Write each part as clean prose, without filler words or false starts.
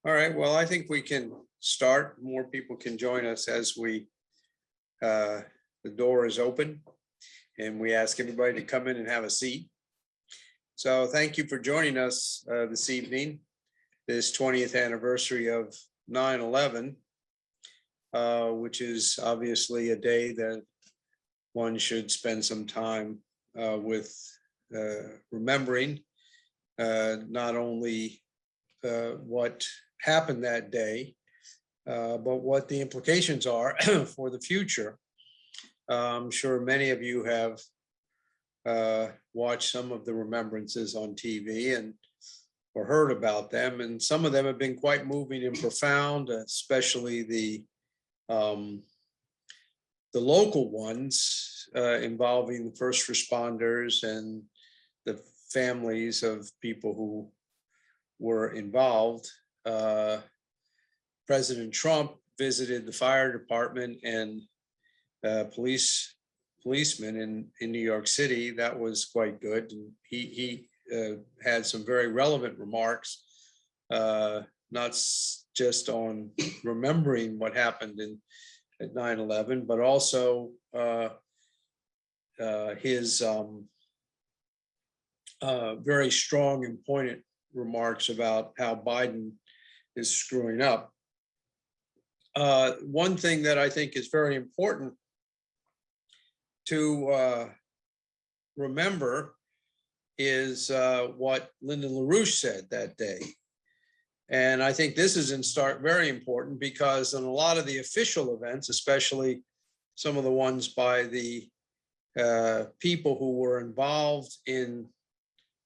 All right, well, I think we can start. More people can join us as the door is open, and we ask everybody to come in and have a seat. So thank you for joining us this evening, this 20th anniversary of 9/11, which is obviously a day that one should spend some time with remembering not only what happened that day, but what the implications are for the future. I'm sure many of you have watched some of the remembrances on TV or heard about them, and some of them have been quite moving and profound, especially the local ones involving the first responders and the families of people who were involved. President Trump visited the fire department and policemen in New York City. That was quite good. And he had some very relevant remarks, not just on remembering what happened at 9/11, but also his very strong and pointed remarks about how Biden is screwing up. One thing that I think is very important to remember is what Lyndon LaRouche said that day. And I think this is very important because in a lot of the official events, especially some of the ones by the people who were involved in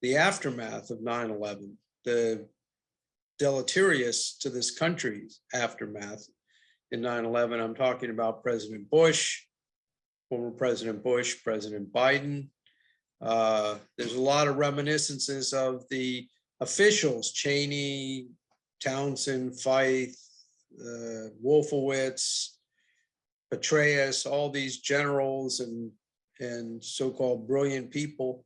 the aftermath of 9/11, the deleterious to this country's aftermath in 9/11. I'm talking about President Bush, former President Bush, President Biden. There's a lot of reminiscences of the officials, Cheney, Townsend, Feith, Wolfowitz, Petraeus, all these generals and so-called brilliant people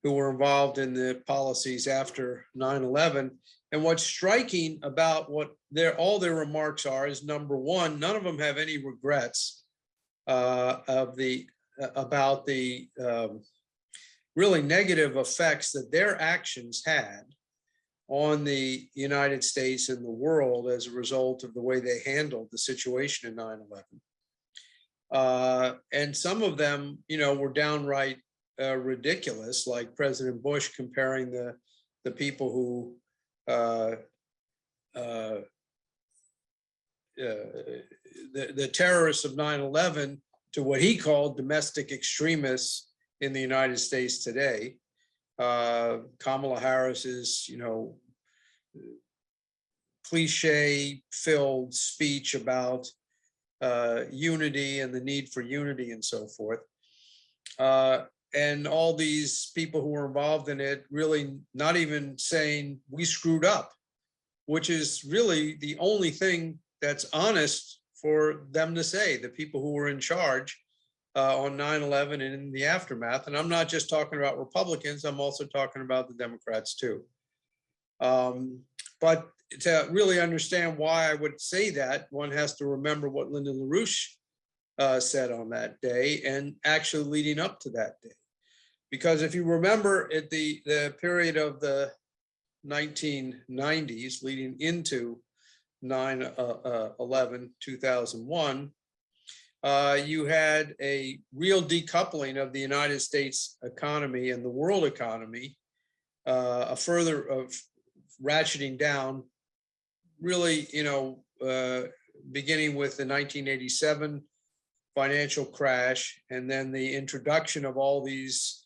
who were involved in the policies after 9/11. And what's striking about what all their remarks are is, number one, none of them have any regrets about the really negative effects that their actions had on the United States and the world as a result of the way they handled the situation in 9/11. And some of them, were downright ridiculous, like President Bush comparing the people who the terrorists of 9/11 to what he called domestic extremists in the United States today. Kamala Harris's, cliche-filled speech about unity and the need for unity and so forth. And all these people who were involved in it really not even saying we screwed up, which is really the only thing that's honest for them to say, the people who were in charge on 9/11 and in the aftermath. And I'm not just talking about Republicans, I'm also talking about the Democrats too. But to really understand why I would say that, one has to remember what Lyndon LaRouche said on that day and actually leading up to that day. Because if you remember at the period of the 1990s leading into 9/11, 2001, you had a real decoupling of the United States economy and the world economy, a further of ratcheting down, really, beginning with the 1987 financial crash, and then the introduction of all these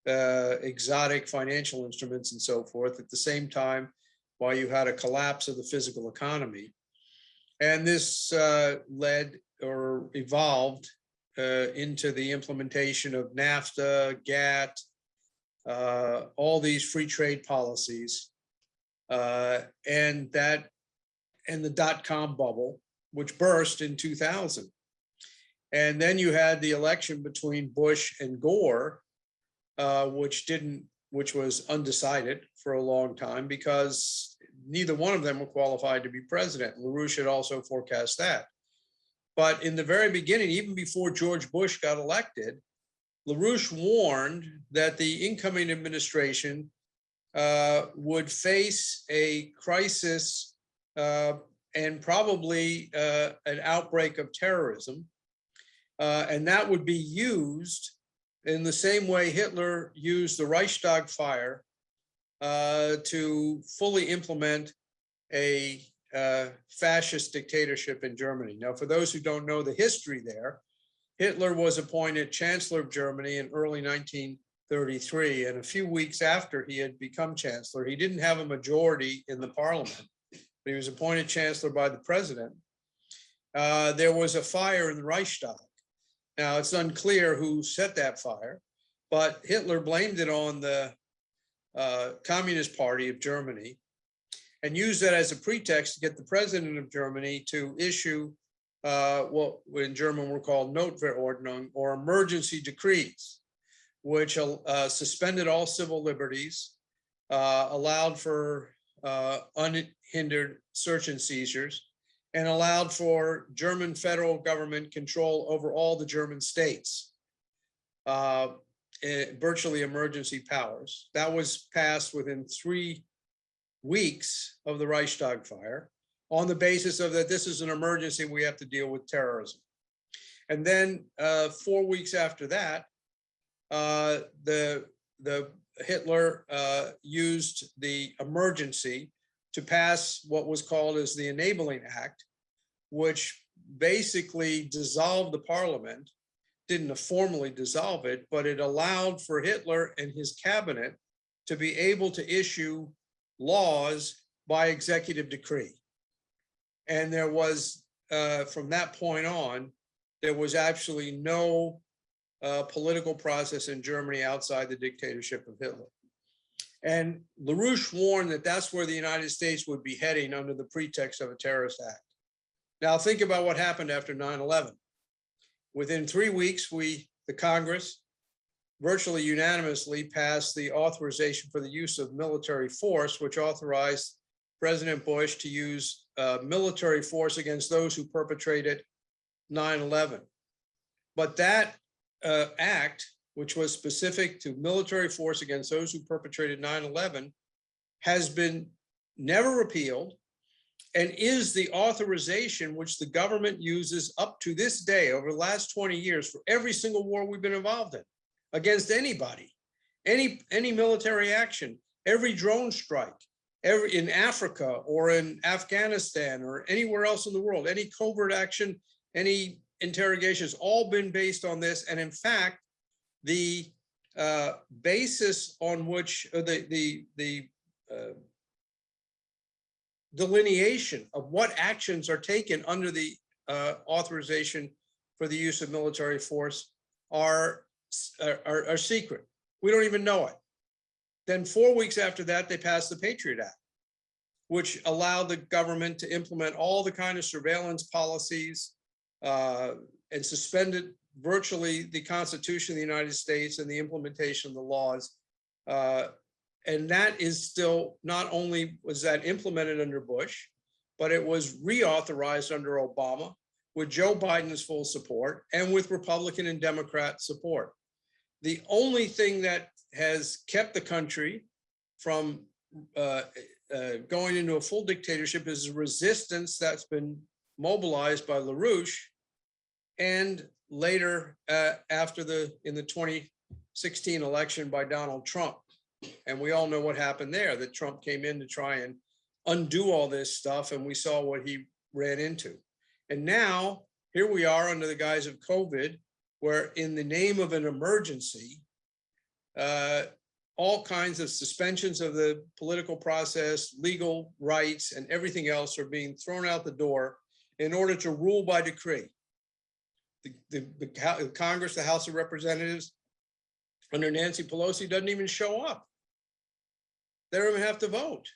exotic financial instruments and so forth at the same time, while you had a collapse of the physical economy. And this led or evolved into the implementation of NAFTA, GATT, all these free trade policies, and the dot-com bubble, which burst in 2000. And then you had the election between Bush and Gore, which was undecided for a long time because neither one of them were qualified to be president. LaRouche had also forecast that. But in the very beginning, even before George Bush got elected, LaRouche warned that the incoming administration would face a crisis and probably an outbreak of terrorism. And that would be used in the same way Hitler used the Reichstag fire to fully implement a fascist dictatorship in Germany. Now, for those who don't know the history there, Hitler was appointed Chancellor of Germany in early 1933. And a few weeks after he had become Chancellor, he didn't have a majority in the parliament, but he was appointed Chancellor by the president. There was a fire in the Reichstag. Now, it's unclear who set that fire, but Hitler blamed it on the Communist Party of Germany and used that as a pretext to get the president of Germany to issue what in German were called Notwehrordnung, or emergency decrees, which suspended all civil liberties, allowed for unhindered search and seizures, and allowed for German federal government control over all the German states, virtually emergency powers. That was passed within 3 weeks of the Reichstag fire, on the basis of that this is an emergency, we have to deal with terrorism. And then 4 weeks after that, Hitler used the emergency to pass what was called as the Enabling Act, which basically dissolved the parliament, didn't formally dissolve it, but it allowed for Hitler and his cabinet to be able to issue laws by executive decree. And there was, from that point on, there was actually no political process in Germany outside the dictatorship of Hitler. And LaRouche warned that that's where the United States would be heading under the pretext of a terrorist act. Now think about what happened after 9/11. Within 3 weeks, the Congress virtually unanimously passed the authorization for the use of military force, which authorized President Bush to use military force against those who perpetrated 9/11. But that act, which was specific to military force against those who perpetrated 9/11, has been never repealed and is the authorization which the government uses up to this day over the last 20 years for every single war we've been involved in against anybody, any military action, every drone strike, in Africa or in Afghanistan or anywhere else in the world, any covert action, any interrogations, all been based on this. And in fact, the basis on which the delineation of what actions are taken under the authorization for the use of military force are secret. We don't even know it. Then 4 weeks after that, they passed the Patriot Act, which allowed the government to implement all the kind of surveillance policies and suspended virtually the Constitution of the United States and the implementation of the laws. And that is still, not only was that implemented under Bush, but it was reauthorized under Obama with Joe Biden's full support and with Republican and Democrat support. The only thing that has kept the country from going into a full dictatorship is the resistance that's been mobilized by LaRouche, and later in the 2016 election by Donald Trump. And we all know what happened there, that Trump came in to try and undo all this stuff, and we saw what he ran into. And now here we are under the guise of COVID, where in the name of an emergency, all kinds of suspensions of the political process, legal rights, and everything else are being thrown out the door in order to rule by decree. The Congress, the House of Representatives, under Nancy Pelosi doesn't even show up. They don't even have to vote.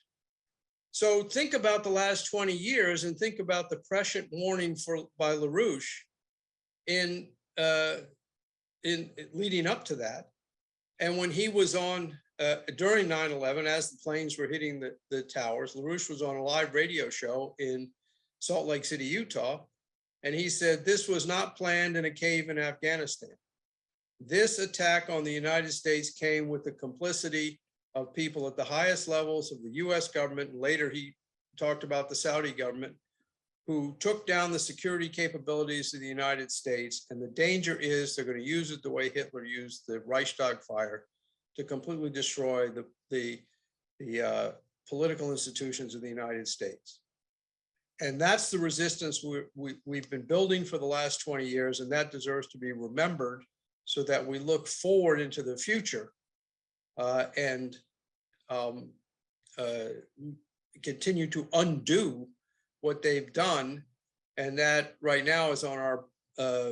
So think about the last 20 years and think about the prescient warning by LaRouche in leading up to that. And when he was on during 9/11, as the planes were hitting the towers, LaRouche was on a live radio show in Salt Lake City, Utah, and he said this was not planned in a cave in Afghanistan. This attack on the United States came with the complicity of people at the highest levels of the US government, and later he talked about the Saudi government, who took down the security capabilities of the United States. And the danger is they're going to use it the way Hitler used the Reichstag fire to completely destroy the political institutions of the United States. And that's the resistance we've been building for the last 20 years, and that deserves to be remembered so that we look forward into the future and continue to undo what they've done. And that right now is on our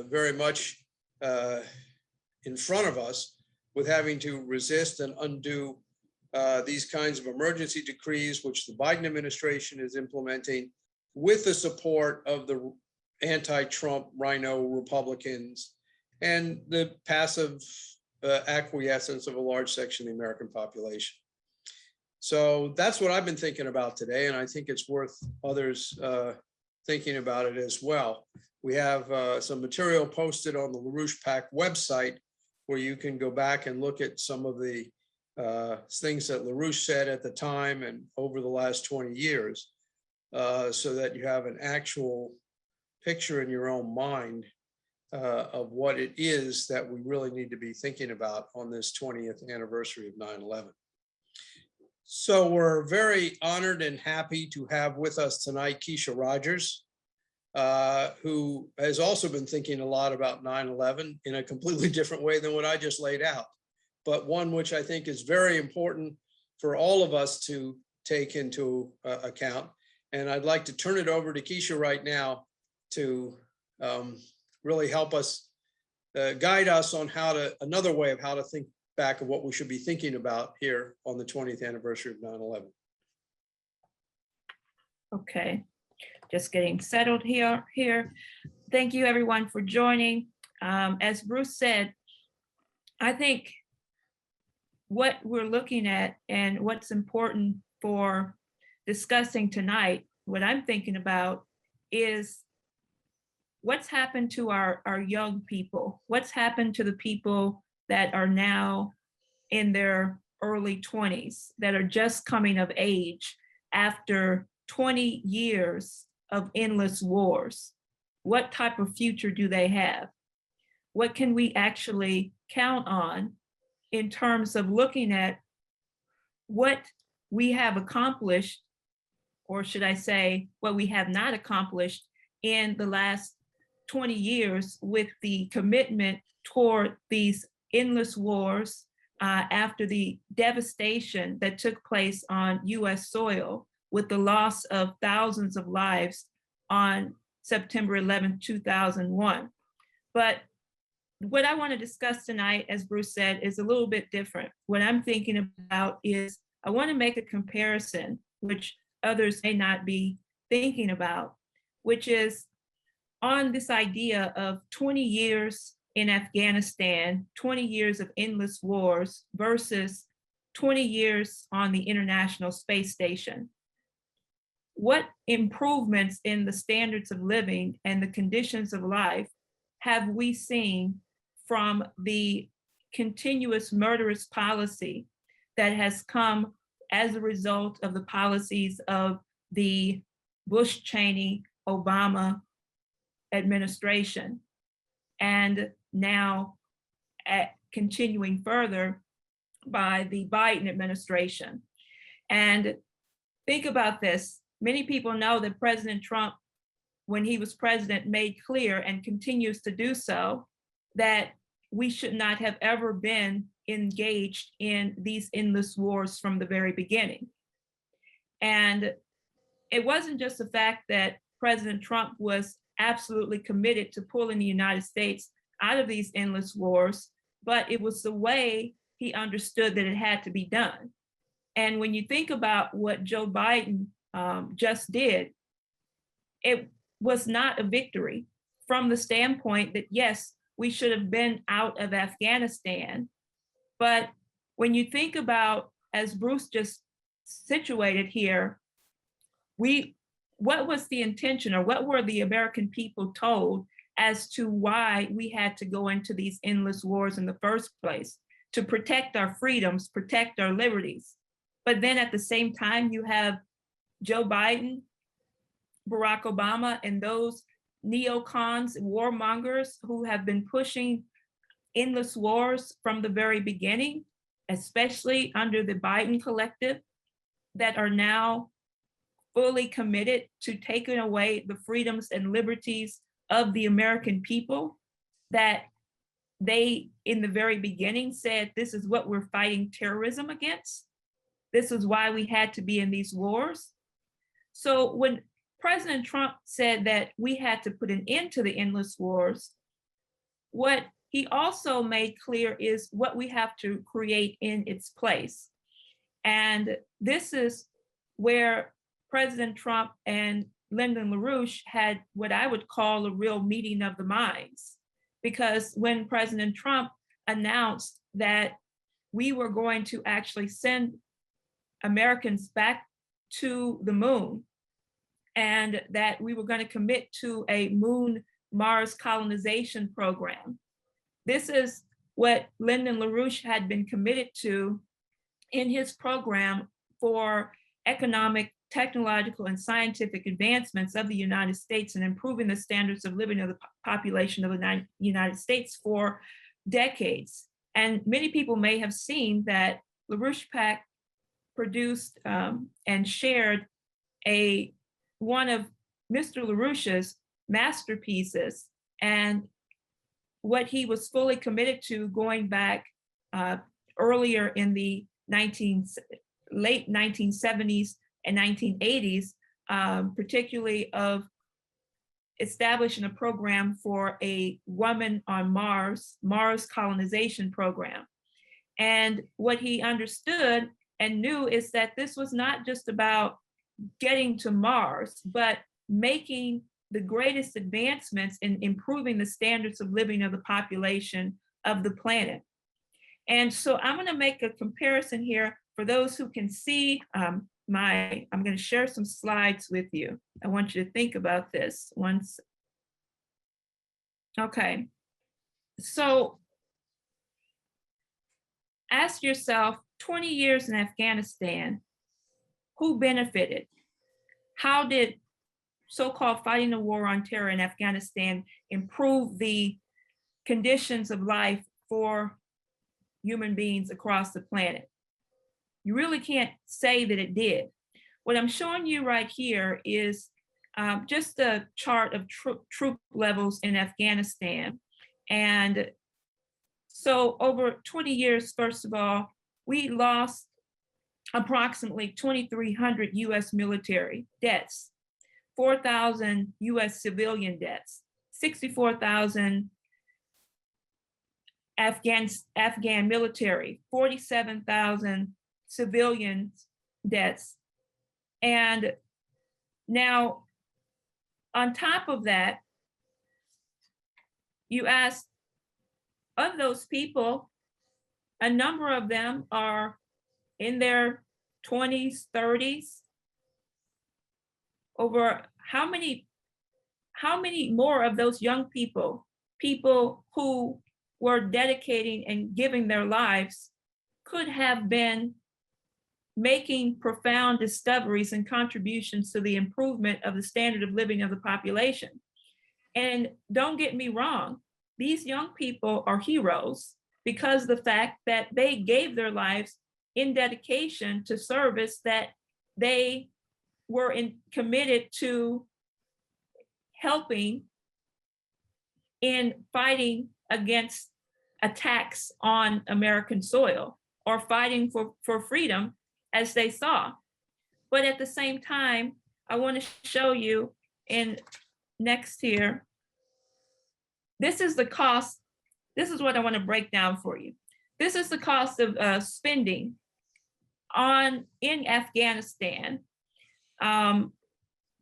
very much in front of us, with having to resist and undo these kinds of emergency decrees, which the Biden administration is implementing with the support of the anti-Trump rhino Republicans and the passive acquiescence of a large section of the American population. So that's what I've been thinking about today, and I think it's worth others thinking about it as well. We have some material posted on the LaRouche PAC website where you can go back and look at some of the things that LaRouche said at the time and over the last 20 years, so that you have an actual picture in your own mind of what it is that we really need to be thinking about on this 20th anniversary of 9/11. So we're very honored and happy to have with us tonight Keisha Rogers, who has also been thinking a lot about 9/11 in a completely different way than what I just laid out, but one which I think is very important for all of us to take into account. And I'd like to turn it over to Keisha right now to really help us, guide us on another way of how to think back of what we should be thinking about here on the 20th anniversary of 9/11. Okay, just getting settled here. Thank you everyone for joining. As Bruce said, I think what we're looking at and what's important for discussing tonight, what I'm thinking about is what's happened to our young people, what's happened to the people that are now in their early 20s, that are just coming of age after 20 years of endless wars. What type of future do they have? What can we actually count on in terms of looking at what we have accomplished, or should I say, what we have not accomplished in the last 20 years with the commitment toward these endless wars after the devastation that took place on US soil with the loss of thousands of lives on September 11, 2001. But what I want to discuss tonight, as Bruce said, is a little bit different. What I'm thinking about is I want to make a comparison, which others may not be thinking about, which is on this idea of 20 years in Afghanistan, 20 years of endless wars versus 20 years on the International Space Station. What improvements in the standards of living and the conditions of life have we seen from the continuous murderous policy that has come as a result of the policies of the Bush, Cheney, Obama administration, and now continuing further by the Biden administration? And think about this. Many people know that President Trump, when he was president, made clear and continues to do so that we should not have ever been engaged in these endless wars from the very beginning. And it wasn't just the fact that President Trump was absolutely committed to pulling the United States out of these endless wars, but it was the way he understood that it had to be done. And when you think about what Joe Biden just did, it was not a victory from the standpoint that, yes, we should have been out of Afghanistan, but when you think about, as Bruce just situated here, what was the intention, or what were the American people told as to why we had to go into these endless wars in the first place? To protect our freedoms, protect our liberties. But then at the same time, you have Joe Biden, Barack Obama, and those neocons, warmongers who have been pushing endless wars from the very beginning, especially under the Biden collective, that are now fully committed to taking away the freedoms and liberties of the American people, that they, in the very beginning, said, this is what we're fighting terrorism against. This is why we had to be in these wars. So when President Trump said that we had to put an end to the endless wars, what he also made clear is what we have to create in its place. And this is where President Trump and Lyndon LaRouche had what I would call a real meeting of the minds. Because when President Trump announced that we were going to actually send Americans back to the moon, and that we were going to commit to a moon Mars colonization program, this is what Lyndon LaRouche had been committed to in his program for economic, technological, and scientific advancements of the United States and improving the standards of living of the population of the United States for decades. And many people may have seen that LaRouche PAC produced and shared one of Mr. LaRouche's masterpieces, and what he was fully committed to going back earlier in the late 1970s and 1980s, particularly of establishing a program for a woman on Mars colonization program. And what he understood and knew is that this was not just about getting to Mars, but making the greatest advancements in improving the standards of living of the population of the planet. And so I'm going to make a comparison here for those who can see I'm going to share some slides with you. I want you to think about this once. Okay. So ask yourself, 20 years in Afghanistan, who benefited? How did so-called fighting the war on terror in Afghanistan improve the conditions of life for human beings across the planet? You really can't say that it did. What I'm showing you right here is just a chart of troop levels in Afghanistan. And so over 20 years, first of all, we lost approximately 2,300 US military deaths, 4,000 US civilian deaths, 64,000 Afghan military, 47,000 civilian deaths. And now, on top of that, you ask, of those people, a number of them are in their 20s, 30s. Over how many more of those young people who were dedicating and giving their lives, could have been making profound discoveries and contributions to the improvement of the standard of living of the population? And don't get me wrong, these young people are heroes because of the fact that they gave their lives in dedication to service, that they were committed to helping in fighting against attacks on American soil, or fighting for freedom as they saw. But at the same time, I want to show you in next here, this is the cost. This is what I want to break down for you. This is the cost of spending in Afghanistan.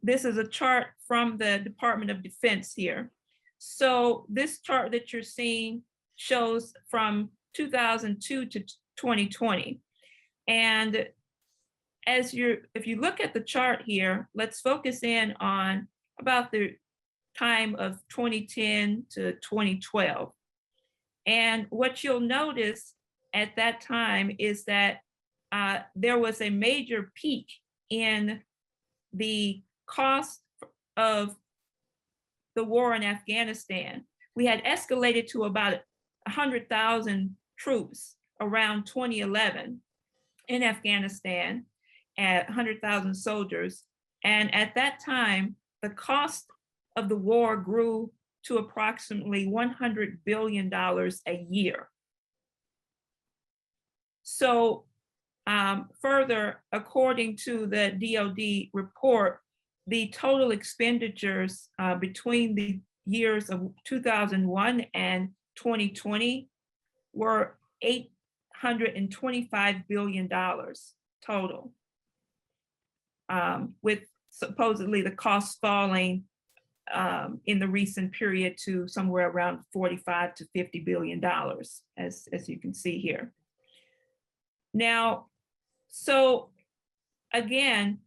This is a chart from the Department of Defense here. So this chart that you're seeing shows from 2002 to 2020. And if you look at the chart here, let's focus in on about the time of 2010 to 2012. And what you'll notice at that time is that there was a major peak in the cost of the war in Afghanistan. We had escalated to about 100,000 troops around 2011 in Afghanistan, at 100,000 soldiers. And at that time, the cost of the war grew to approximately $100 billion a year. So further, according to the DoD report, the total expenditures between the years of 2001 and 2020 were $825 billion total, with supposedly the cost falling in the recent period to somewhere around $45 to $50 billion, as you can see here. Now, so again,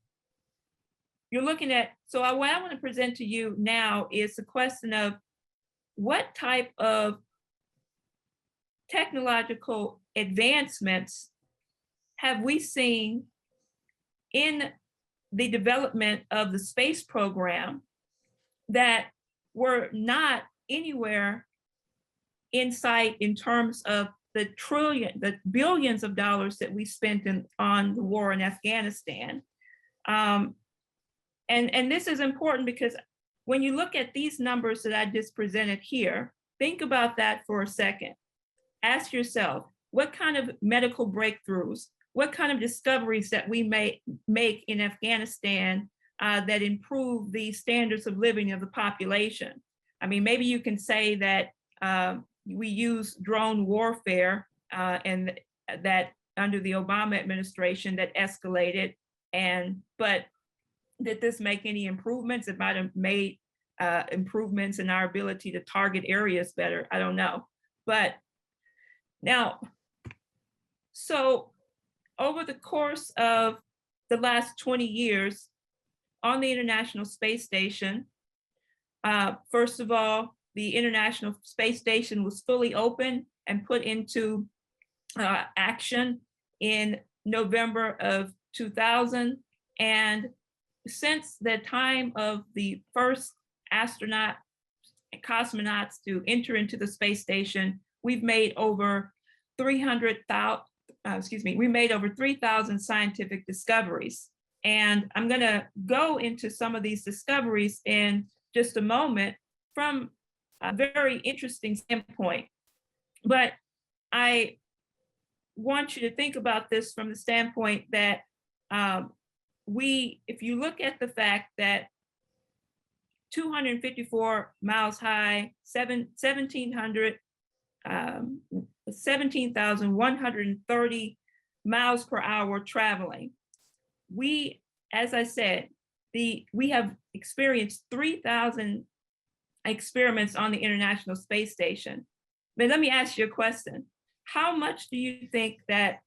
you're looking at, so what I want to present to you now is the question of what type of technological advancements have we seen in the development of the space program that were not anywhere in sight in terms of the billions of dollars that we spent on the war in Afghanistan. And this is important because when you look at these numbers that I just presented here, think about that for a second. Ask yourself, what kind of medical breakthroughs, what kind of discoveries that we may make in Afghanistan that improve the standards of living of the population? I mean, maybe you can say that we use drone warfare and that under the Obama administration that escalated, but did this make any improvements? It might have made improvements in our ability to target areas better. I don't know. But now, so over the course of the last 20 years on the International Space Station, first of all, the International Space Station was fully open and put into action in November of 2000. And since the time of the first cosmonauts to enter into the space station, we've made over 3,000 scientific discoveries. And I'm going to go into some of these discoveries in just a moment from a very interesting standpoint. But I want you to think about this from the standpoint that if you look at the fact that 254 miles high, 17,130 miles per hour traveling. We, as I said, we have experienced 3,000 experiments on the International Space Station. But let me ask you a question. How much do you think that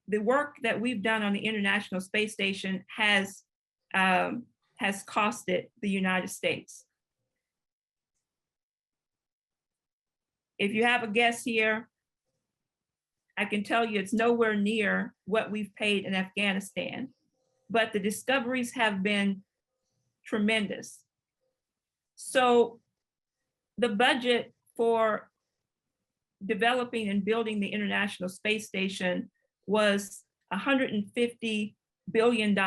the work that we've done on the International Space Station has costed the United States? If you have a guess here, I can tell you it's nowhere near what we've paid in Afghanistan, but the discoveries have been tremendous. So the budget for developing and building the International Space Station was $150 billion,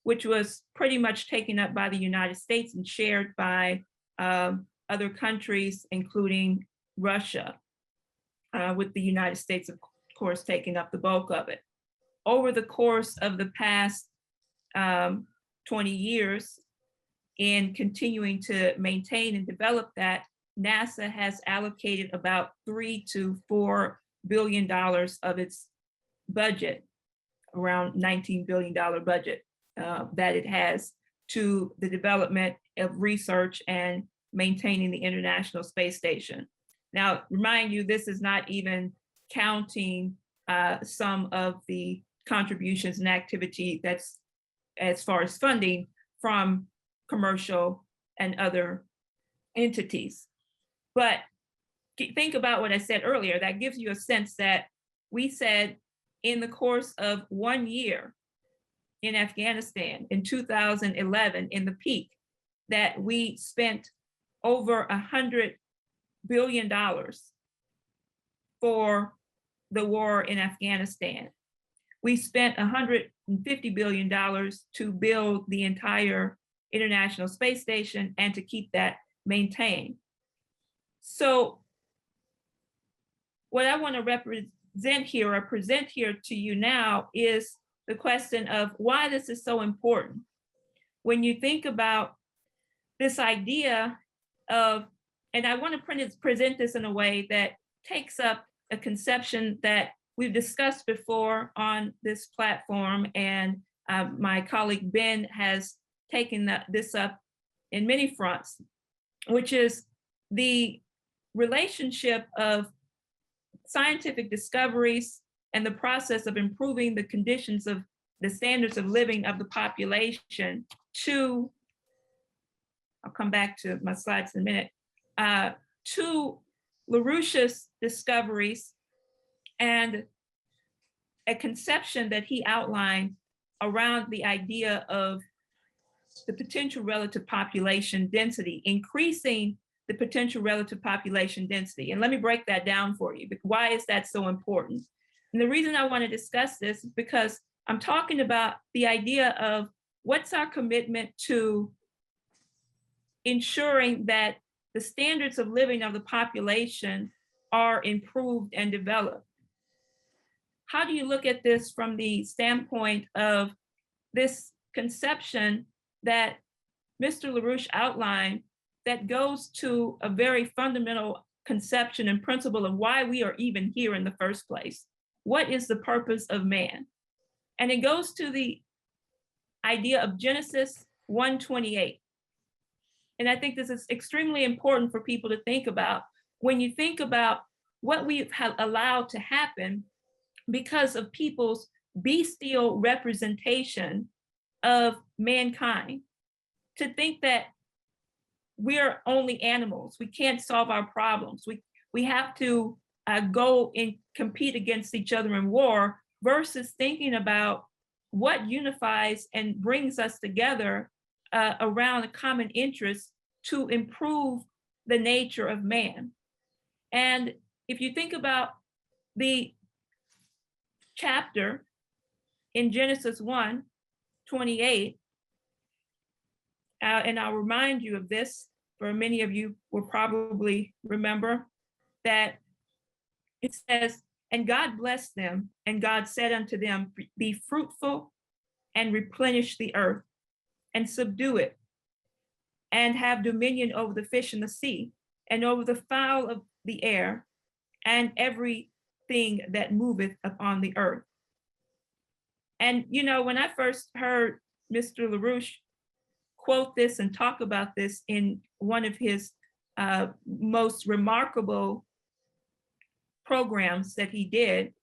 which was pretty much taken up by the United States and shared by other countries, including Russia, with the United States, of course, taking up the bulk of it. Over the course of the past 20 years, in continuing to maintain and develop that, NASA has allocated about $3 to $4 billion of its budget, around $19 billion budget that it has to the development of research and maintaining the International Space Station. Now, remind you, this is not even counting some of the contributions and activity that's as far as funding from commercial and other entities. But think about what I said earlier. That gives you a sense that we said in the course of 1 year in Afghanistan in 2011, in the peak, that we spent over $100 billion for the war in Afghanistan. We spent $150 billion to build the entire International Space Station and to keep that maintained. So what I want to represent here or present here to you now is the question of why this is so important. When you think about this idea of, and I want to present this in a way that takes up a conception that we've discussed before on this platform, and my colleague Ben has taken this up in many fronts, which is the relationship of scientific discoveries and the process of improving the conditions of the standards of living of the population to, I'll come back to my slides in a minute, to LaRouche's discoveries and a conception that he outlined around the idea of the potential relative population density, increasing the potential relative population density. And let me break that down for you. Why is that so important? And the reason I want to discuss this is because I'm talking about the idea of what's our commitment to ensuring that the standards of living of the population are improved and developed. How do you look at this from the standpoint of this conception that Mr. LaRouche outlined that goes to a very fundamental conception and principle of why we are even here in the first place? What is the purpose of man? And it goes to the idea of Genesis 1:28. And I think this is extremely important for people to think about when you think about what we've allowed to happen because of people's bestial representation of mankind. To think that we're only animals, we can't solve our problems, we have to go and compete against each other in war, versus thinking about what unifies and brings us together around a common interest to improve the nature of man. And if you think about the chapter in Genesis 1:28, and I'll remind you of this, for many of you will probably remember that it says, and God blessed them, and God said unto them, be fruitful and replenish the earth and subdue it, and have dominion over the fish in the sea, and over the fowl of the air, and everything that moveth upon the earth. And, you know, when I first heard Mr. LaRouche quote this and talk about this in one of his most remarkable programs that he did,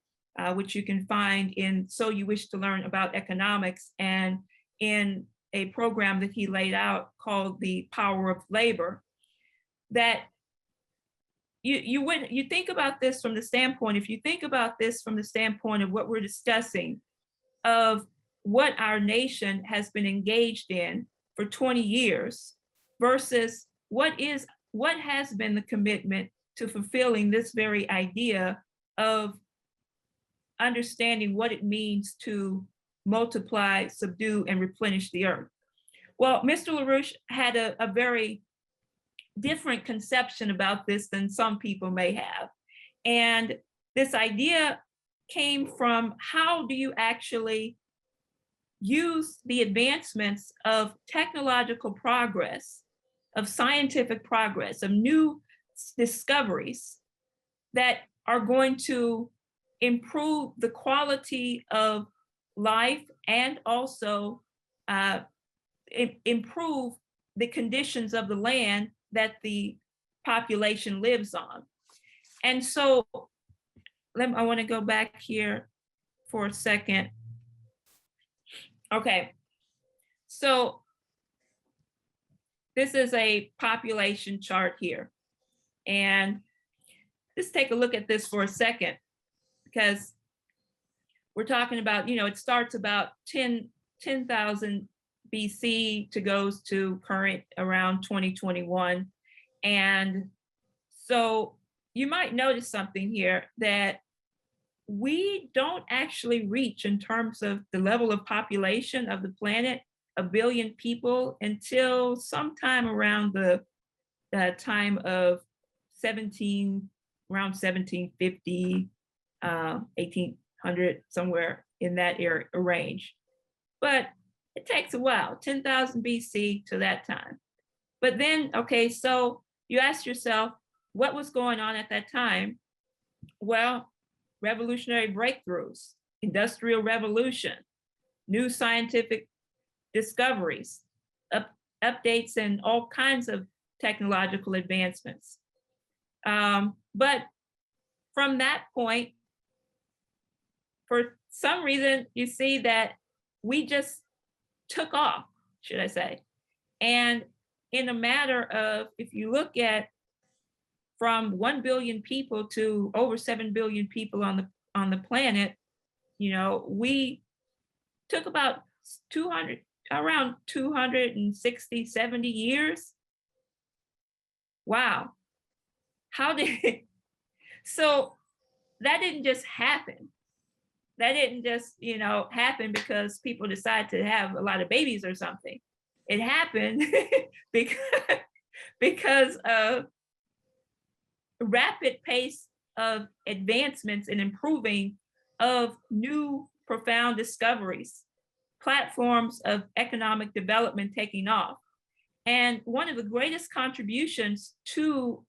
which you can find in So You Wish to Learn About Economics, and in a program that he laid out called The Power of Labor, that you think about this from the standpoint, if you think about this from the standpoint of what we're discussing, of what our nation has been engaged in for 20 years versus what has been the commitment to fulfilling this very idea of understanding what it means to multiply, subdue, and replenish the earth. Well, Mr. LaRouche had a very different conception about this than some people may have. And this idea came from, how do you actually use the advancements of technological progress, of scientific progress, of new discoveries that are going to improve the quality of life and also improve the conditions of the land that the population lives on. And so I want to go back here for a second. Okay, so this is a population chart here. And just take a look at this for a second, because we're talking about, it starts about 10,000 BC to goes to current around 2021. And so you might notice something here that we don't actually reach, in terms of the level of population of the planet, 1 billion people until sometime around the time of around 1750, 1800, somewhere in that area range. But it takes a while, 10,000 BC to that time. But then, okay, so you ask yourself, what was going on at that time? Well, revolutionary breakthroughs, industrial revolution, new scientific discoveries, updates, and all kinds of technological advancements. But from that point, for some reason, you see that we just took off, should I say. And in a matter of, if you look at from 1 billion people to over 7 billion people on the planet, we took about around 260, 70 years. Wow. How did so that didn't just happen. That didn't just, happen because people decide to have a lot of babies or something. It happened because of rapid pace of advancements and improving of new profound discoveries, platforms of economic development taking off. And one of the greatest contributions to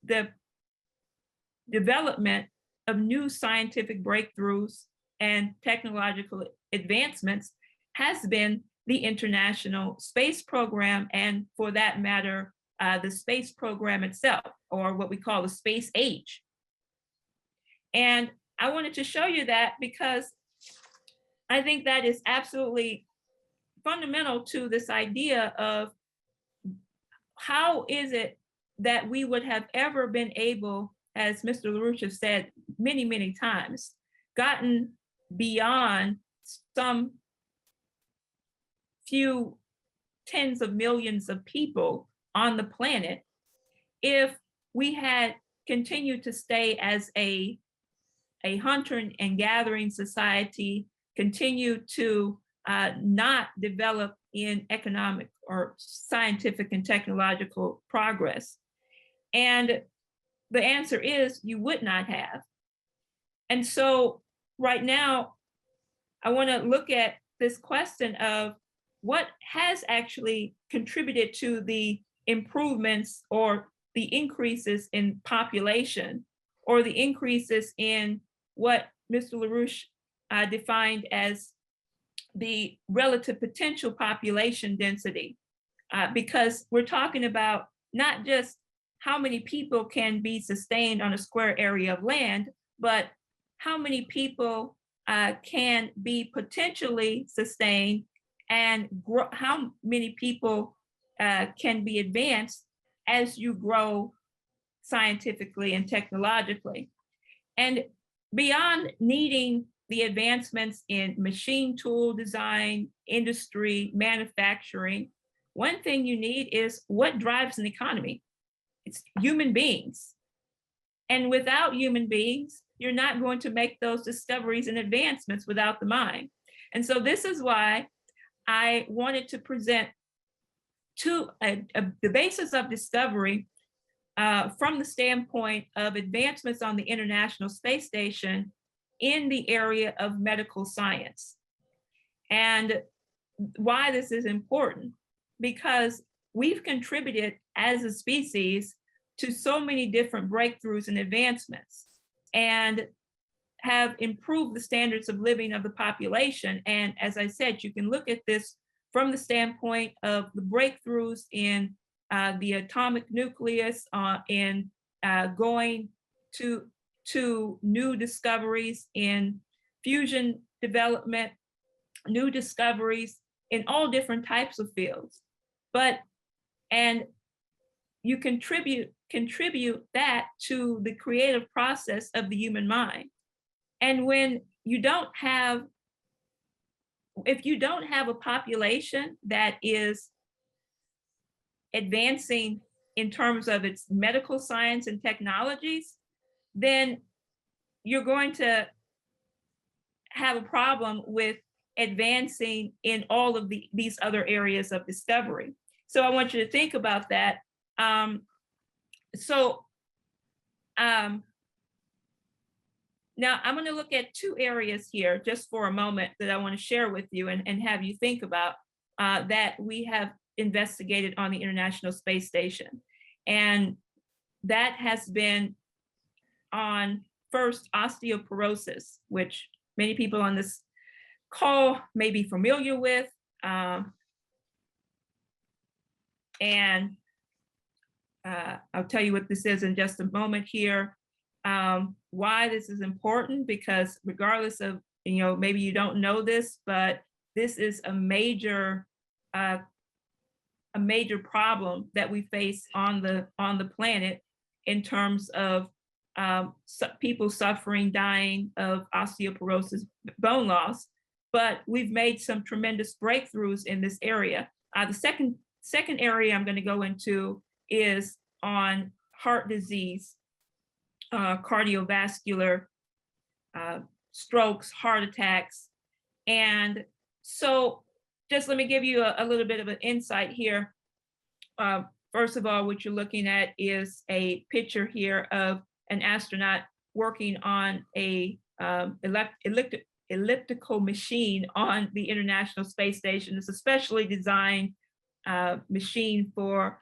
the development of new scientific breakthroughs and technological advancements has been the International Space Program, and for that matter, the space program itself, or what we call the space age. And I wanted to show you that because I think that is absolutely fundamental to this idea of how is it that we would have ever been able, as Mr. LaRouche has said many, many times, gotten beyond some few tens of millions of people on the planet if we had continued to stay as a hunter and gathering society, continue to not develop in economic or scientific and technological progress. And the answer is you would not have. And so right now, I want to look at this question of what has actually contributed to the improvements or the increases in population, or the increases in what Mr. LaRouche defined as the relative potential population density, because we're talking about not just how many people can be sustained on a square area of land, but how many people can be potentially sustained, and how many people can be advanced as you grow scientifically and technologically. And beyond needing the advancements in machine tool design, industry, manufacturing, one thing you need is what drives an economy. It's human beings. And without human beings, you're not going to make those discoveries and advancements without the mind. And so this is why I wanted to present the basis of discovery from the standpoint of advancements on the International Space Station in the area of medical science. And why this is important, because we've contributed as a species to so many different breakthroughs and advancements, and have improved the standards of living of the population. And as I said, you can look at this from the standpoint of the breakthroughs in the atomic nucleus, in going to to new discoveries in fusion development, new discoveries in all different types of fields. And you contribute that to the creative process of the human mind. And when you don't have, if you don't have a population that is advancing in terms of its medical science and technologies, then you're going to have a problem with advancing in all of these other areas of discovery. So I want you to think about that. Now I'm going to look at two areas here just for a moment that I want to share with you and have you think about that we have investigated on the International Space Station. And that has been on first osteoporosis, which many people on this call may be familiar with. And I'll tell you what this is in just a moment here. Why this is important, because regardless of, maybe you don't know this, but this is a major problem that we face on the planet in terms of people suffering, dying of osteoporosis, bone loss. But we've made some tremendous breakthroughs in this area. The second area I'm going to go into is on heart disease, cardiovascular, strokes, heart attacks. And so just let me give you a little bit of an insight here. First of all, what you're looking at is a picture here of an astronaut working on a elliptical machine on the International Space Station. It's a specially designed machine for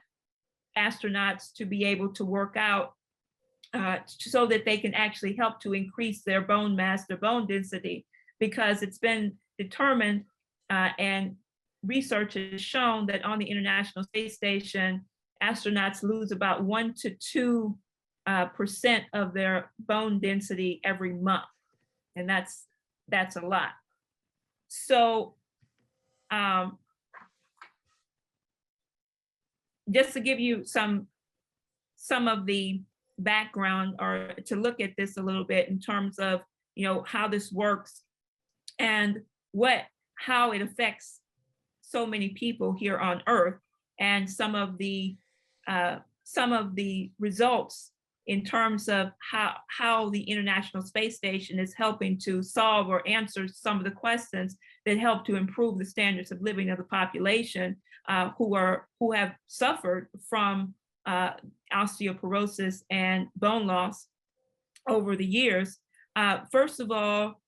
astronauts to be able to work out so that they can actually help to increase their bone mass, their bone density, because it's been determined and research has shown that on the International Space Station, astronauts lose about 1 to 2% of their bone density every month. And that's a lot. So just to give you some of the background, or to look at this a little bit in terms of how this works and how it affects so many people here on Earth, and some of the results in terms of how the International Space Station is helping to solve or answer some of the questions that help to improve the standards of living of the population who have suffered from osteoporosis and bone loss over the years. First of all,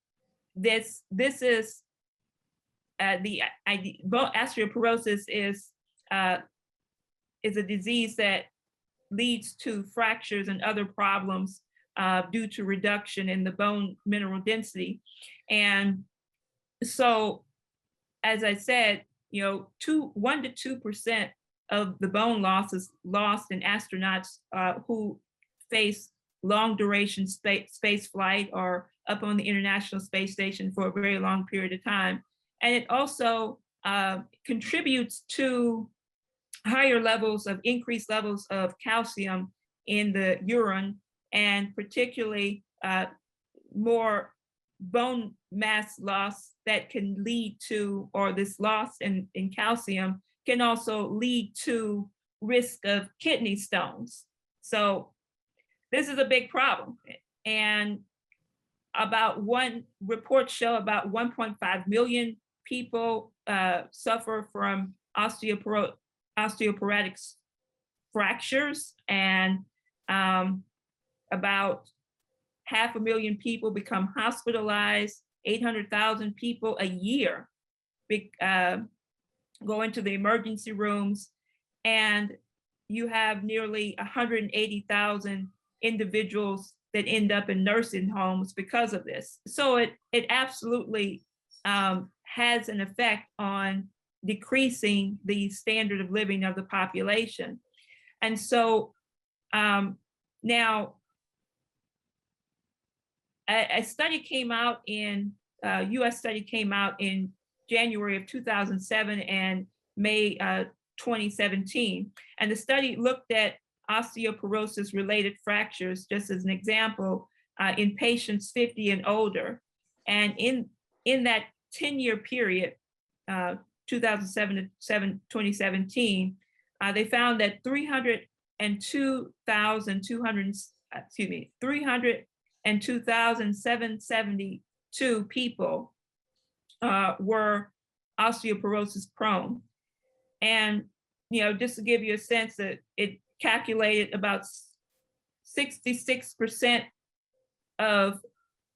this is osteoporosis is a disease that leads to fractures and other problems due to reduction in the bone mineral density. And so, as I said, 1 to 2% of the bone loss is lost in astronauts who face long duration space flight or up on the International Space Station for a very long period of time. And it also contributes to increased levels of calcium in the urine, and particularly more bone mass loss that can lead to, or this loss in calcium can also lead to risk of kidney stones. So this is a big problem. And reports show about 1.5 million people suffer from osteoporotic fractures, and about 500,000 people become hospitalized. 800,000 people a year go into the emergency rooms, and you have nearly 180,000 individuals that end up in nursing homes because of this. So it absolutely has an effect on decreasing the standard of living of the population. And so now a study came out in, US study came out in January of 2007 and May 2017. And the study looked at osteoporosis related fractures, just as an example, in patients 50 and older. And in that 10-year period, 2007 to 2017, they found that 302,772 people were osteoporosis prone. And, just to give you a sense that it calculated about 66% of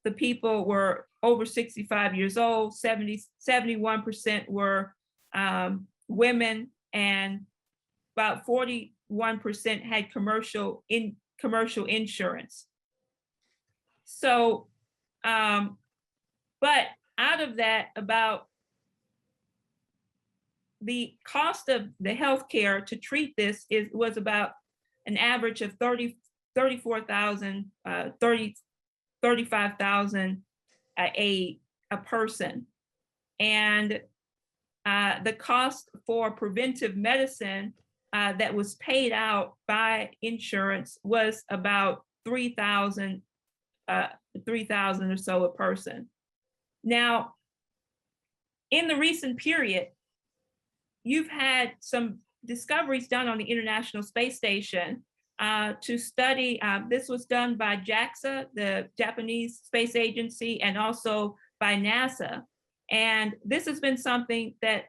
the people were over 65 years old, 71% were women, and about 41% had commercial insurance. So, but out of that, about the cost of the healthcare to treat this was about an average of $35,000 a person. And the cost for preventive medicine that was paid out by insurance was about $3,000 or so a person. Now, in the recent period, you've had some discoveries done on the International Space Station to study. This was done by JAXA, the Japanese Space Agency, and also by NASA. And this has been something that,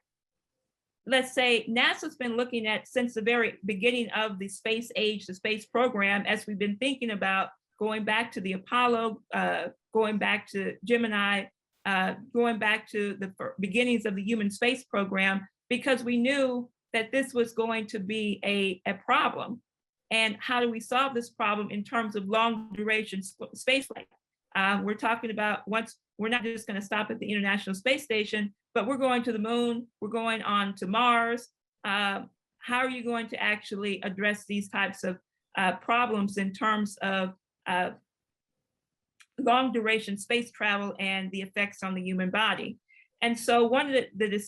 let's say, NASA's been looking at since the very beginning of the space age, the space program, as we've been thinking about going back to the Apollo, going back to Gemini, going back to the beginnings of the human space program, because we knew that this was going to be a problem. And how do we solve this problem in terms of long duration space flight? We're talking about, once we're not just going to stop at the International Space Station, but we're going to the moon, we're going on to Mars. How are you going to actually address these types of problems in terms of long duration space travel and the effects on the human body? And so one of the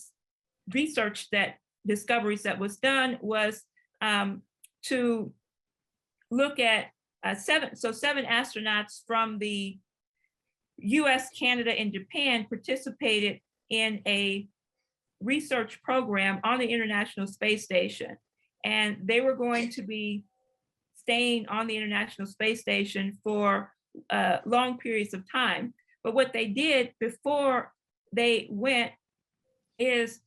research discoveries that was done was to look at seven astronauts from the US, Canada, and Japan participated in a research program on the International Space Station. And they were going to be staying on the International Space Station for long periods of time. But what they did before they went is,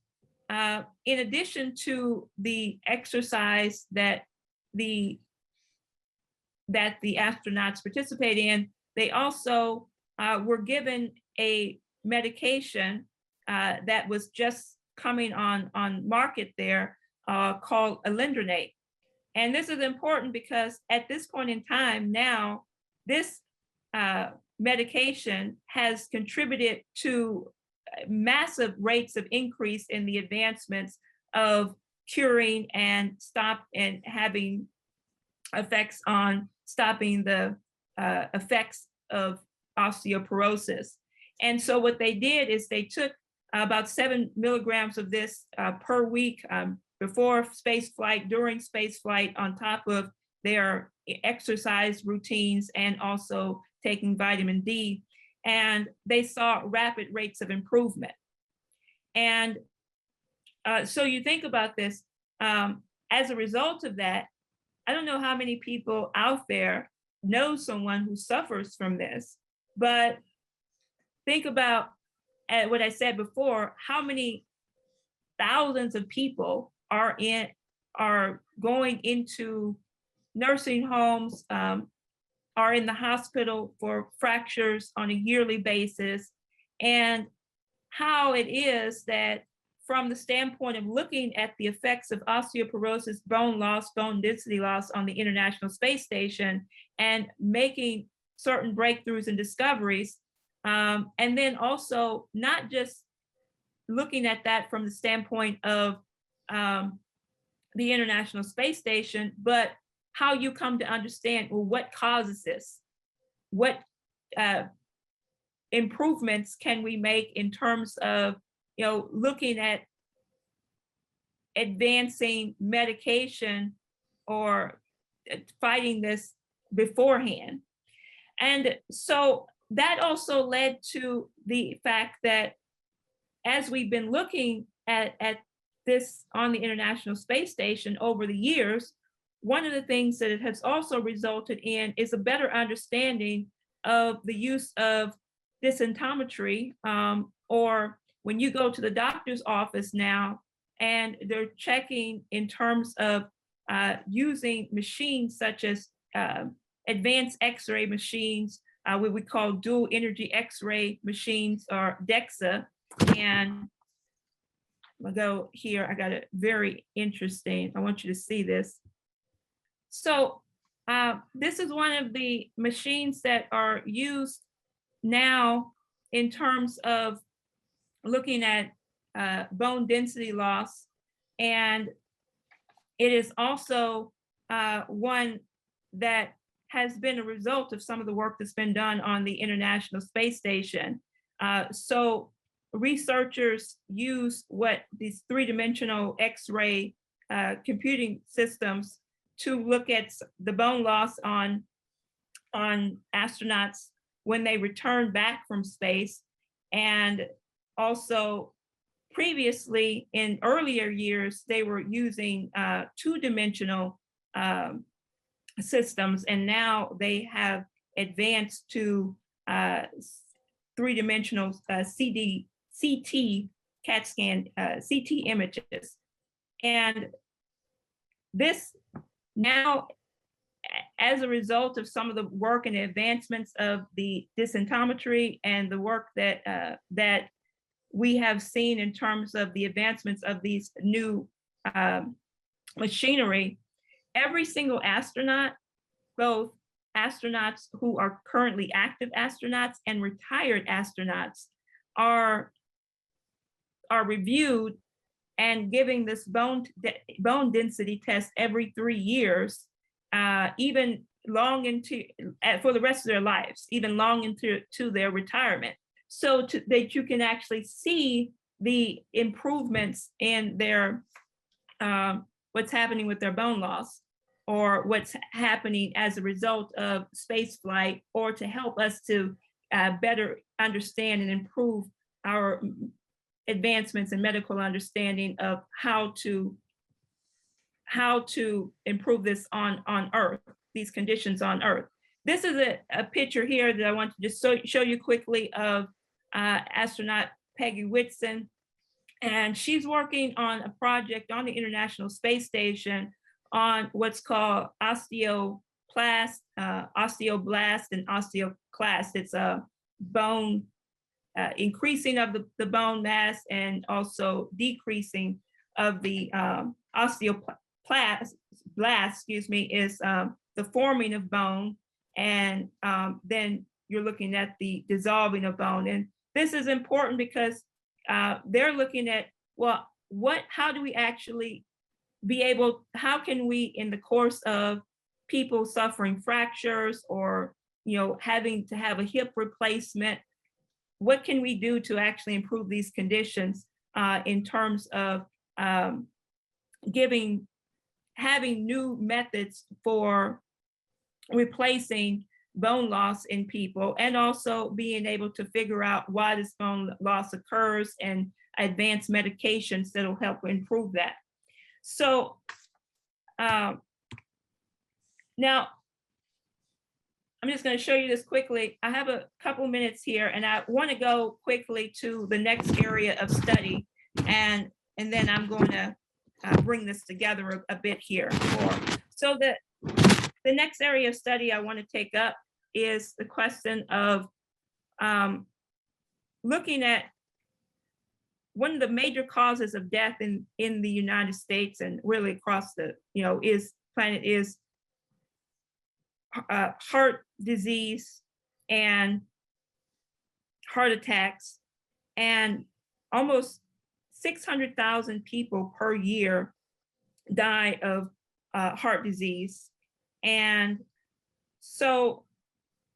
in addition to the exercise that the astronauts participate in, they also were given a medication that was just coming on market there called alendronate. And this is important because at this point in time now, this medication has contributed to massive rates of increase in the advancements of curing and having effects on stopping the effects of osteoporosis. And so what they did is they took about 7 milligrams of this per week before space flight, during space flight, on top of their exercise routines and also taking vitamin D. And they saw rapid rates of improvement. And so you think about this, as a result of that, I don't know how many people out there know someone who suffers from this, but think about what I said before, how many thousands of people are going into nursing homes, are in the hospital for fractures on a yearly basis, and how it is that from the standpoint of looking at the effects of osteoporosis, bone loss, bone density loss on the International Space Station, and making certain breakthroughs and discoveries, and then also not just looking at that from the standpoint of the International Space Station, but how you come to understand, well, what causes this? What improvements can we make in terms of, looking at advancing medication or fighting this beforehand. And so that also led to the fact that as we've been looking at this on the International Space Station over the years, one of the things that it has also resulted in is a better understanding of the use of densitometry, or when you go to the doctor's office now and they're checking in terms of using machines such as advanced X-ray machines, what we call dual energy X-ray machines, or DEXA. And I'll go here. I got it very interesting. I want you to see this. So this is one of the machines that are used now in terms of looking at bone density loss. And it is also one that has been a result of some of the work that's been done on the International Space Station. So researchers use what these three-dimensional X-ray computing systems to look at the bone loss on astronauts when they return back from space. And also previously in earlier years, they were using two-dimensional systems, and now they have advanced to three-dimensional CT CAT scan, CT images. And this now, as a result of some of the work and advancements of the densitometry and the work that that we have seen in terms of the advancements of these new machinery, every single astronaut, both astronauts who are currently active astronauts and retired astronauts, are reviewed and giving this bone density test every 3 years, even long into for the rest of their lives, even long into their retirement, so that you can actually see the improvements in their what's happening with their bone loss, or what's happening as a result of space flight, or to help us to better understand and improve our advancements in medical understanding of how to improve this on Earth, these conditions on Earth. This is a picture here that I want to just show you quickly of astronaut Peggy Whitson. And she's working on a project on the International Space Station on what's called osteoblast and osteoclast. It's a bone increasing of the bone mass and also decreasing of the osteoblast, is the forming of bone, and then you're looking at the dissolving of bone. And this is important because they're looking at, well, how do we actually how can we, in the course of people suffering fractures or having to have a hip replacement, what can we do to actually improve these conditions in terms of having new methods for replacing bone loss in people, and also being able to figure out why this bone loss occurs and advance medications that will help improve that. So now I'm just going to show you this quickly. I have a couple minutes here, and I want to go quickly to the next area of study, and then I'm going to bring this together a bit here. So the next area of study I want to take up is the question of looking at one of the major causes of death in the United States and really across the planet is heart disease and heart attacks, and almost 600,000 people per year die of heart disease. And so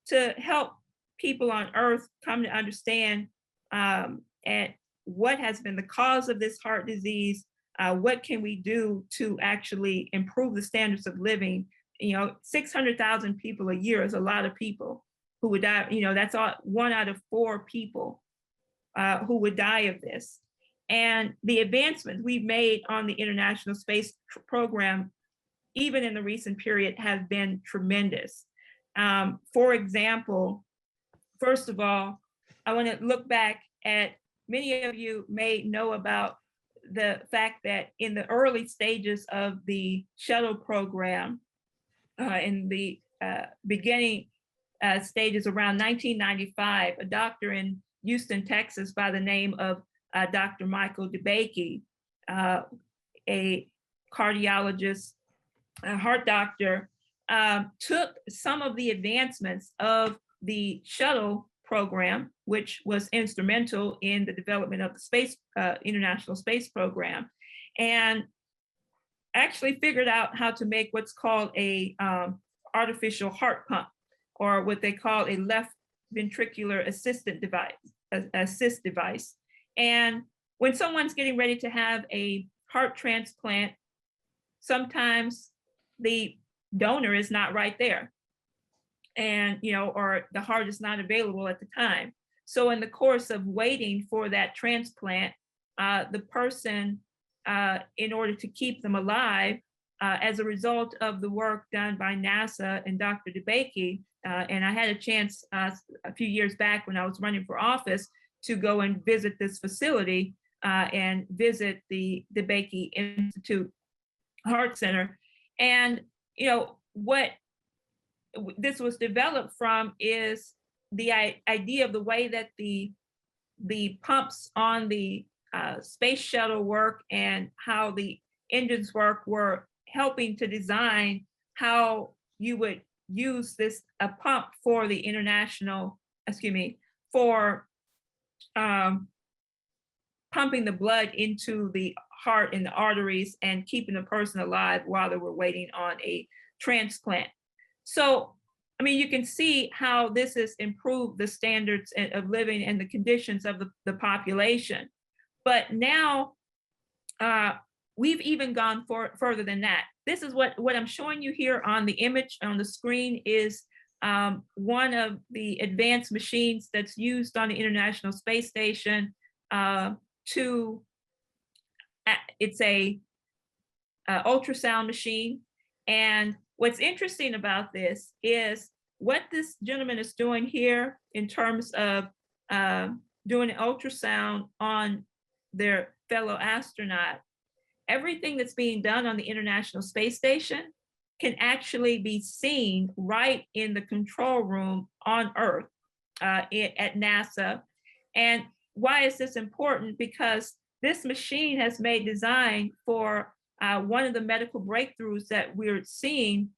to help people on Earth come to understand and what has been the cause of this heart disease. What can we do to actually improve the standards of living? 600,000 people a year is a lot of people who would die. That's all, 1 out of 4 people who would die of this. And the advancements we've made on the International Space Program, even in the recent period, have been tremendous. For example, first of all, I want to look back at, many of you may know about the fact that in the early stages of the shuttle program, in the beginning stages around 1995, a doctor in Houston, Texas, by the name of Dr. Michael DeBakey, a cardiologist, a heart doctor, took some of the advancements of the shuttle program, which was instrumental in the development of the International Space Program, and actually figured out how to make what's called a artificial heart pump, or what they call a left ventricular assist device. And when someone's getting ready to have a heart transplant, sometimes the donor is not right there, and or the heart is not available at the time. So in the course of waiting for that transplant, the person, in order to keep them alive, as a result of the work done by NASA and Dr. DeBakey, and I had a chance a few years back when I was running for office to go and visit this facility and visit the DeBakey Institute Heart Center. And what this was developed from is the idea of the way that the pumps on the space shuttle work and how the engines work were helping to design how you would use a pump for the for pumping the blood into the heart and the arteries and keeping the person alive while they were waiting on a transplant. So, you can see how this has improved the standards of living and the conditions of the population. But now we've even gone further than that. This is what I'm showing you here on the image on the screen is one of the advanced machines that's used on the International Space Station. It's a ultrasound machine. And what's interesting about this is what this gentleman is doing here in terms of doing an ultrasound on their fellow astronaut. Everything that's being done on the International Space Station can actually be seen right in the control room on Earth at NASA. And why is this important? Because this machine has made design for one of the medical breakthroughs that we're seeing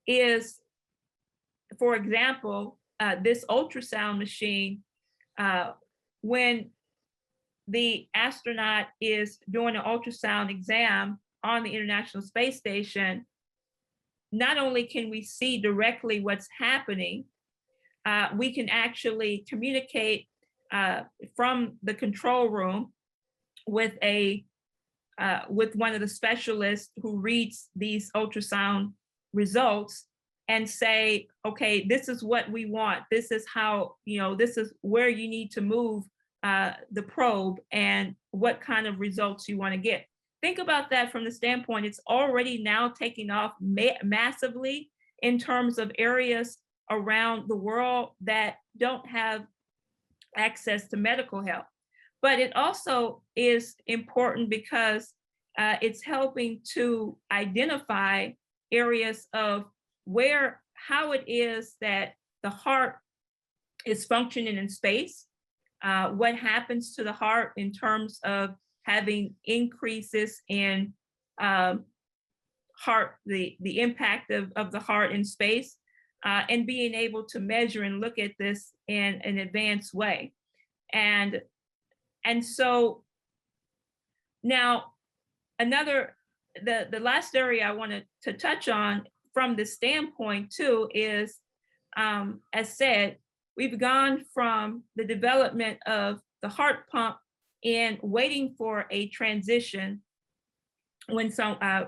is, for example, this ultrasound machine, when the astronaut is doing an ultrasound exam on the International Space Station, not only can we see directly what's happening, we can actually communicate from the control room with one of the specialists who reads these ultrasound results and say, okay, this is what we want. This is how, this is where you need to move the probe and what kind of results you want to get. Think about that from the standpoint, it's already now taking off massively in terms of areas around the world that don't have access to medical help. But it also is important because it's helping to identify areas of how it is that the heart is functioning in space, what happens to the heart in terms of having increases in the impact of the heart in space, and being able to measure and look at this in an advanced way. And so now the last area I wanted to touch on from this standpoint too is as said, we've gone from the development of the heart pump and waiting for a transition when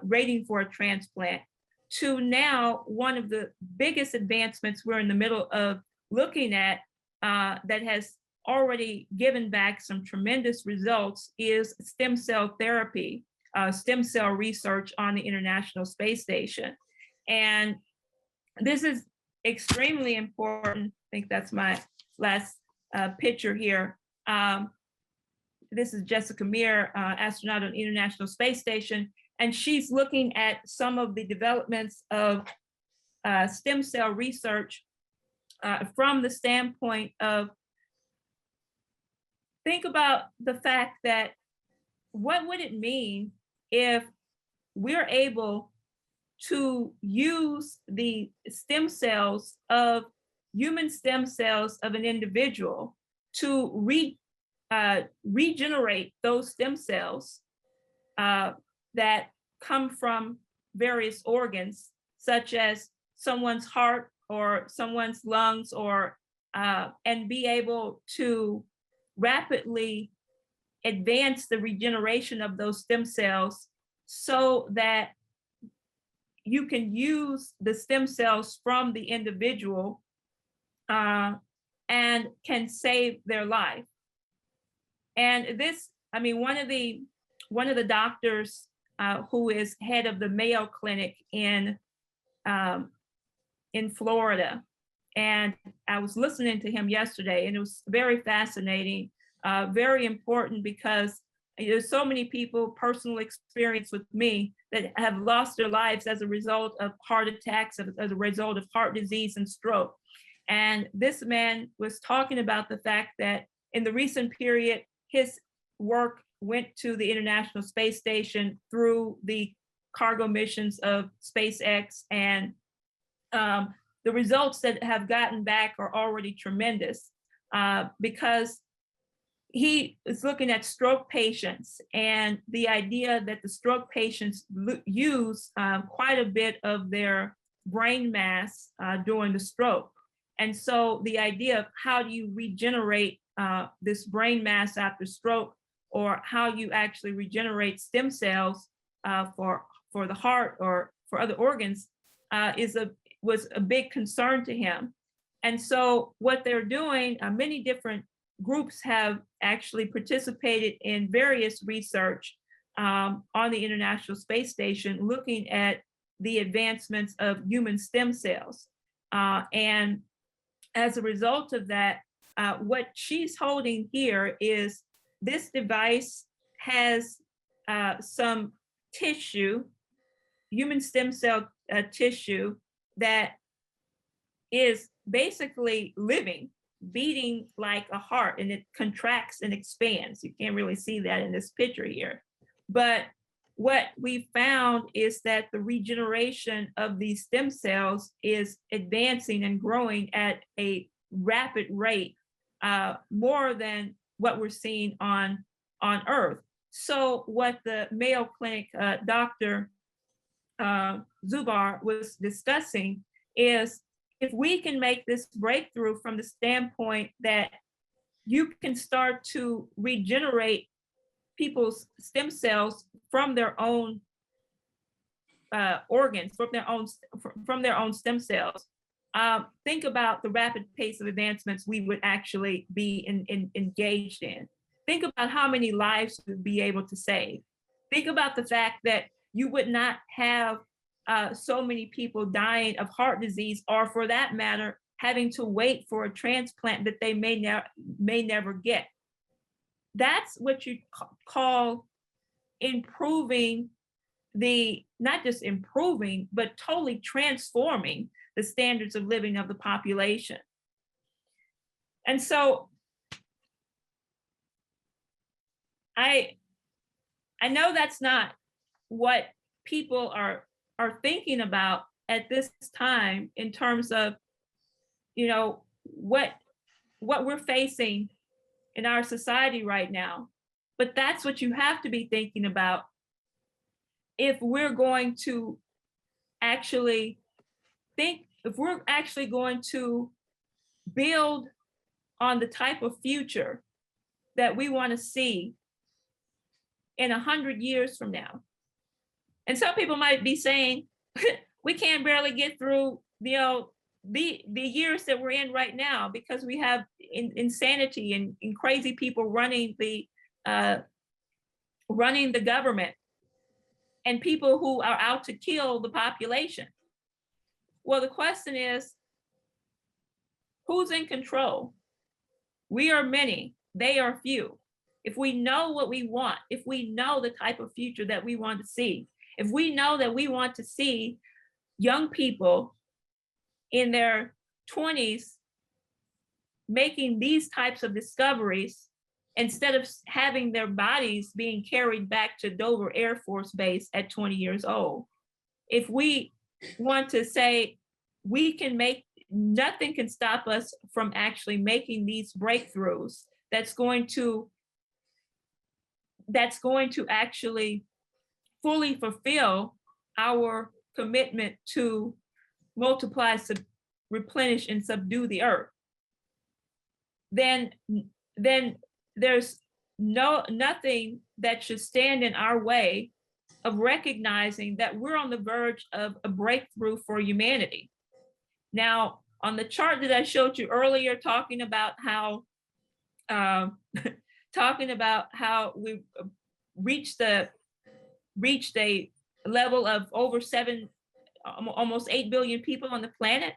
waiting for a transplant, to now one of the biggest advancements we're in the middle of looking at that has already given back some tremendous results is stem cell therapy, stem cell research on the International Space Station. And this is extremely important. I think that's my last picture here. This is Jessica Meir, astronaut on the International Space Station, and she's looking at some of the developments of stem cell research from the standpoint of, think about the fact that what would it mean if we're able to use the stem cells of human stem cells of an individual to regenerate those stem cells that come from various organs, such as someone's heart or someone's lungs, or and be able to rapidly advance the regeneration of those stem cells so that you can use the stem cells from the individual and can save their life. And this, I mean, one of the doctors who is head of the Mayo Clinic in Florida, and I was listening to him yesterday, and it was very fascinating, very important, because there's so many people, personal experience with me, that have lost their lives as a result of heart attacks, as a result of heart disease and stroke. And this man was talking about the fact that in the recent period, his work went to the International Space Station through the cargo missions of SpaceX, and the results that have gotten back are already tremendous, because he is looking at stroke patients and the idea that the stroke patients use quite a bit of their brain mass during the stroke. And so the idea of how do you regenerate this brain mass after stroke, or how you actually regenerate stem cells for the heart or for other organs was a big concern to him. And so what they're doing, many different groups have actually participated in various research on the International Space Station, looking at the advancements of human stem cells. And as a result of that, what she's holding here is this device has some tissue, human stem cell tissue, that is basically living, beating like a heart, and it contracts and expands. You can't really see that in this picture here. But what we found is that the regeneration of these stem cells is advancing and growing at a rapid rate, more than what we're seeing on Earth. So what the Mayo Clinic Dr. Zubar was discussing is, if we can make this breakthrough from the standpoint that you can start to regenerate people's stem cells from their own organs, from their own stem cells, think about the rapid pace of advancements we would actually be engaged in. Think about how many lives we'd be able to save. Think about the fact that you would not have so many people dying of heart disease, or for that matter, having to wait for a transplant that they may never get. That's what you call improving not just improving, but totally transforming the standards of living of the population. And so I know that's not what people are thinking about at this time, in terms of, what we're facing in our society right now. But that's what you have to be thinking about if we're going to actually think if we're actually going to build on the type of future that we want to see in 100 years from now. And some people might be saying, we can't barely get through, the years that we're in right now because we have insanity and crazy people running the government and people who are out to kill the population. Well, the question is, who's in control? We are many, they are few. If we know what we want, if we know the type of future that we want to see, if we know that we want to see young people in their 20s making these types of discoveries instead of having their bodies being carried back to Dover Air Force Base at 20 years old. If we want to say we can make, nothing can stop us from actually making these breakthroughs that's going to actually fully fulfill our commitment to multiply, replenish, and subdue the earth, then there's nothing that should stand in our way of recognizing that we're on the verge of a breakthrough for humanity. Now, on the chart that I showed you earlier, talking about how we reached a level of over almost 8 billion people on the planet.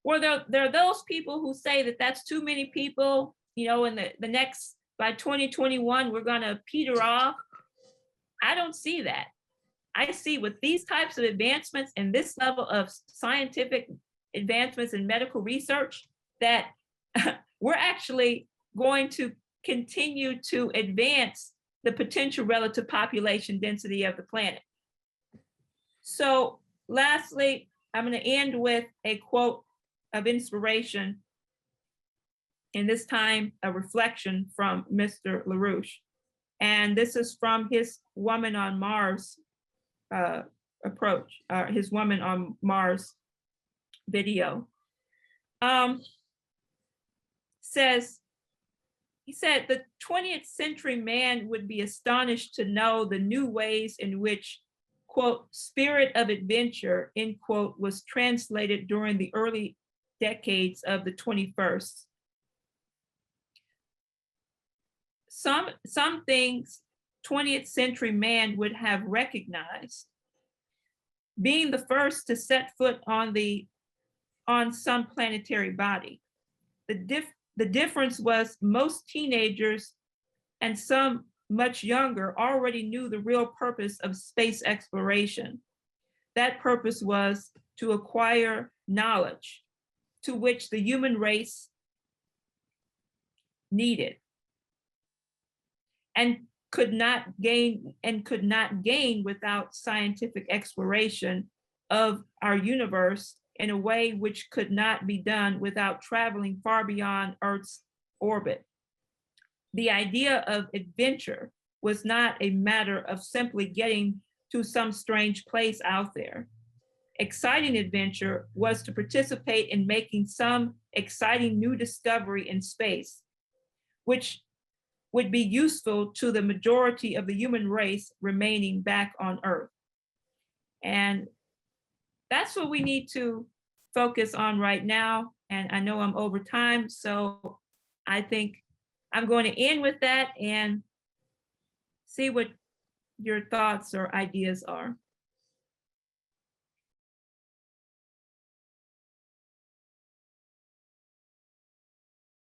Well, there are those people who say that that's too many people, in the next, by 2021, we're gonna peter off. I don't see that. I see with these types of advancements and this level of scientific advancements in medical research that we're actually going to continue to advance the potential relative population density of the planet. So lastly, I'm going to end with a quote of inspiration, and this time a reflection from Mr. LaRouche. And this is from his Woman on Mars approach, his Woman on Mars video. He said, the 20th century man would be astonished to know the new ways in which, quote, spirit of adventure, end quote, was translated during the early decades of the 21st. Some things 20th century man would have recognized. Being the first to set foot on some planetary body. The difference was most teenagers and some much younger already knew the real purpose of space exploration. That purpose was to acquire knowledge to which the human race needed and could not gain without scientific exploration of our universe in a way which could not be done without traveling far beyond Earth's orbit. The idea of adventure was not a matter of simply getting to some strange place out there. Exciting adventure was to participate in making some exciting new discovery in space, which would be useful to the majority of the human race remaining back on Earth. And that's what we need to focus on right now. And I know I'm over time, so I think I'm going to end with that and see what your thoughts or ideas are.